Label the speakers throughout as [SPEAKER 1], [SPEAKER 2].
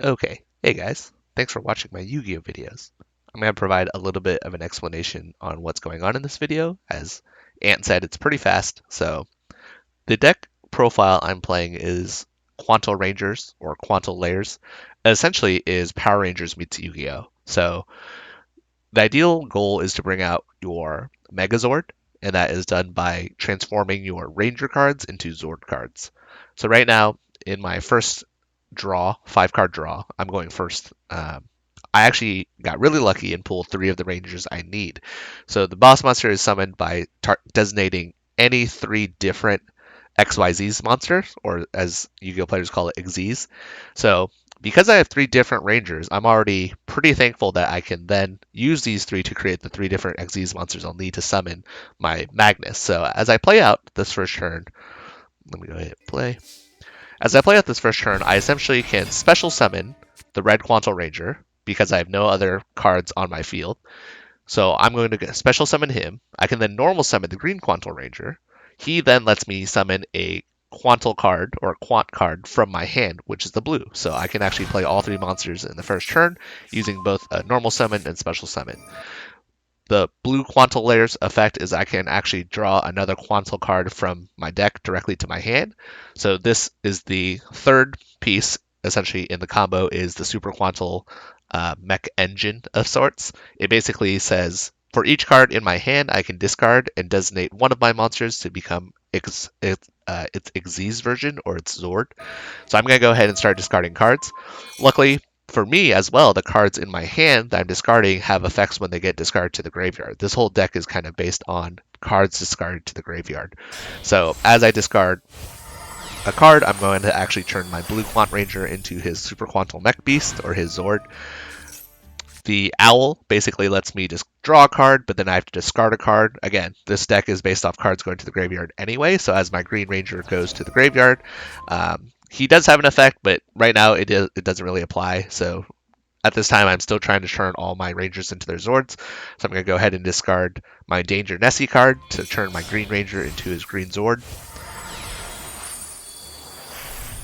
[SPEAKER 1] Okay, hey guys, thanks for watching my Yu-Gi-Oh videos. I'm going to provide a little bit of an explanation on what's going on in this video. As Ant said, it's pretty fast. So the deck profile I'm playing is Quantal Rangers or Quantal Layers. Essentially is Power Rangers meets Yu-Gi-Oh. So the ideal goal is to bring out your Megazord, and that is done by transforming your Ranger cards into Zord cards. So right now, in my first draw, 5 card draw, I'm going first. I actually got really lucky and pulled 3 of the Rangers I need. So the boss monster is summoned by designating any 3 different XYZ's monsters, or as Yu-Gi-Oh players call it, XZs. So because I have 3 different Rangers, I'm already pretty thankful that I can then use these 3 to create the 3 different XZs monsters I'll need to summon my Magnus. So as I play out this first turn, let me go ahead and play. As I play out this first turn, I essentially can special summon the red Quantal Ranger because I have no other cards on my field. So I'm going to special summon him. I can then normal summon the green Quantal Ranger. He then lets me summon a Quantal card or Quant card from my hand, which is the blue. So I can actually play all 3 monsters in the first turn using both a normal summon and special summon. The blue Quantal Layers effect is I can actually draw another Quantal card from my deck directly to my hand. So this is the third piece, essentially, in the combo is the Super Quantal mech engine of sorts. It basically says, for each card in my hand, I can discard and designate one of my monsters to become its Xyz version or its Zord. So I'm going to go ahead and start discarding cards. Luckily, for me as well, the cards in my hand that I'm discarding have effects when they get discarded to the graveyard. This whole deck is kind of based on cards discarded to the graveyard. So as I discard a card, I'm going to actually turn my blue Quant Ranger into his Super Quantal Mech Beast or his Zord. The Owl basically lets me just draw a card, but then I have to discard a card. Again, this deck is based off cards going to the graveyard anyway, so as my Green Ranger goes to the graveyard, he does have an effect, but right now it doesn't really apply. So at this time, I'm still trying to turn all my Rangers into their Zords. So I'm going to go ahead and discard my Danger Nessie card to turn my Green Ranger into his Green Zord.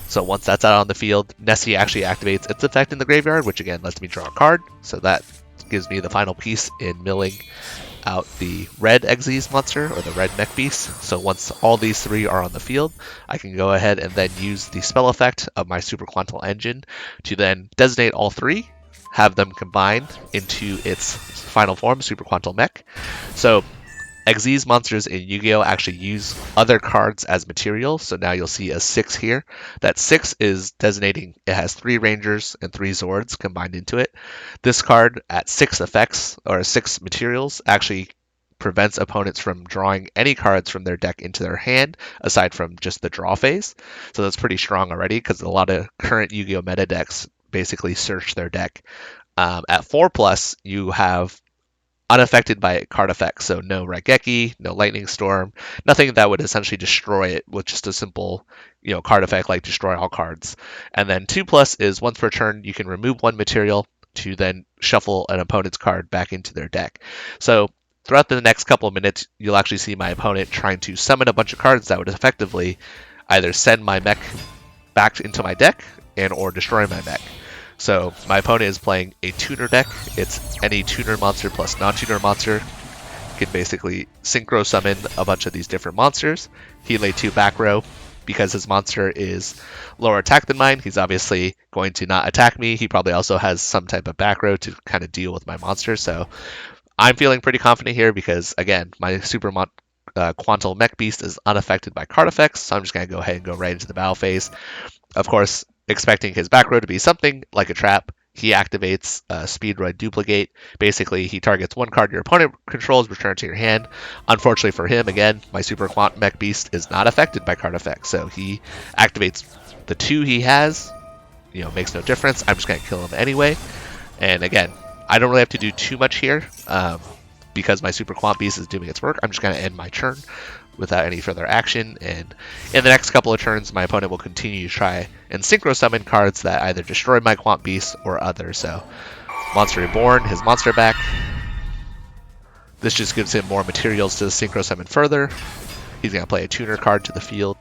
[SPEAKER 1] So once that's out on the field, Nessie actually activates its effect in the graveyard, which again lets me draw a card. So that gives me the final piece in milling out the red Xyz monster or the red mech beast. So once all these 3 are on the field, I can go ahead and then use the spell effect of my Super Quantal engine to then designate all 3, have them combined into its final form, Super Quantal mech. So Xyz monsters in Yu-Gi-Oh! Actually use other cards as material, so now you'll see a 6 here. That 6 is designating it has 3 Rangers and 3 Zords combined into it. This card at 6 effects, or 6 materials, actually prevents opponents from drawing any cards from their deck into their hand, aside from just the draw phase. So that's pretty strong already, because a lot of current Yu-Gi-Oh! Meta decks basically search their deck. At 4+, you have unaffected by card effects. So no Raigeki, no Lightning Storm, nothing that would essentially destroy it with just a simple, card effect like destroy all cards. And then 2+ is once per turn you can remove 1 material to then shuffle an opponent's card back into their deck. So throughout the next couple of minutes, you'll actually see my opponent trying to summon a bunch of cards that would effectively either send my mech back into my deck and or destroy my mech. So my opponent is playing a tuner deck. It's any tuner monster plus non-tuner monster. You can basically synchro summon a bunch of these different monsters. He laid 2 back row. Because his monster is lower attack than mine, he's obviously going to not attack me. He probably also has some type of back row to kind of deal with my monster. So I'm feeling pretty confident here because, again, my Super Quantal Mech Beast is unaffected by card effects. So I'm just going to go ahead and go right into the battle phase. Of course, expecting his back row to be something like a trap, he activates Speedroid Duplicate. Basically, he targets 1 card your opponent controls, return to your hand. Unfortunately for him, again, my Super Quant Mech Beast is not affected by card effects, so he activates the 2 he has. Makes no difference. I'm just going to kill him anyway. And again, I don't really have to do too much here because my Super Quant Beast is doing its work. I'm just going to end my turn without any further action, and in the next couple of turns my opponent will continue to try and synchro summon cards that either destroy my Quant Beast or others. So Monster Reborn, his monster back. This just gives him more materials to synchro summon further. He's going to play a tuner card to the field.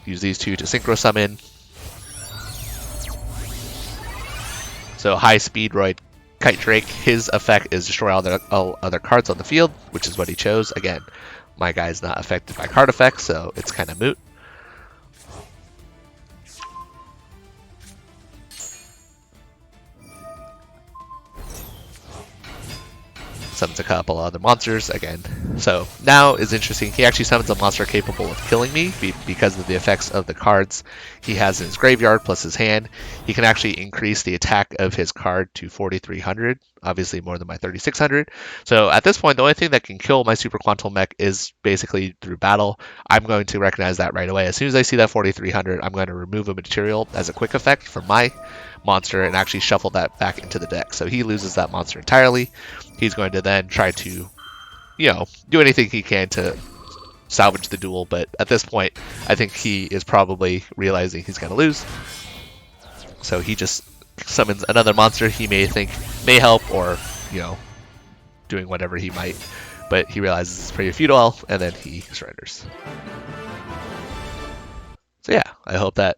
[SPEAKER 1] Use these 2 to synchro summon. So High Speedroid Kite Drake, his effect is destroy all other cards on the field, which is what he chose. Again, my guy's not affected by card effects, so it's kind of moot. Summons a couple other monsters again. So now is interesting. He actually summons a monster capable of killing me because of the effects of the cards he has in his graveyard plus his hand. He can actually increase the attack of his card to 4,300, obviously more than my 3,600. So at this point, the only thing that can kill my Super Quantum Mech is basically through battle. I'm going to recognize that right away. As soon as I see that 4,300, I'm going to remove a material as a quick effect from my monster and actually shuffle that back into the deck. So he loses that monster entirely. He's going to then try to, do anything he can to salvage the duel. But at this point, I think he is probably realizing he's going to lose. So he just summons another monster he may think may help or, doing whatever he might. But he realizes it's pretty futile, and then he surrenders. So yeah, I hope that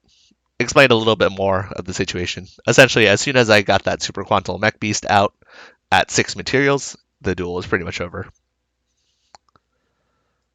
[SPEAKER 1] explained a little bit more of the situation. Essentially, as soon as I got that Super Quantum Mech Beast out at 6 materials, the duel was pretty much over.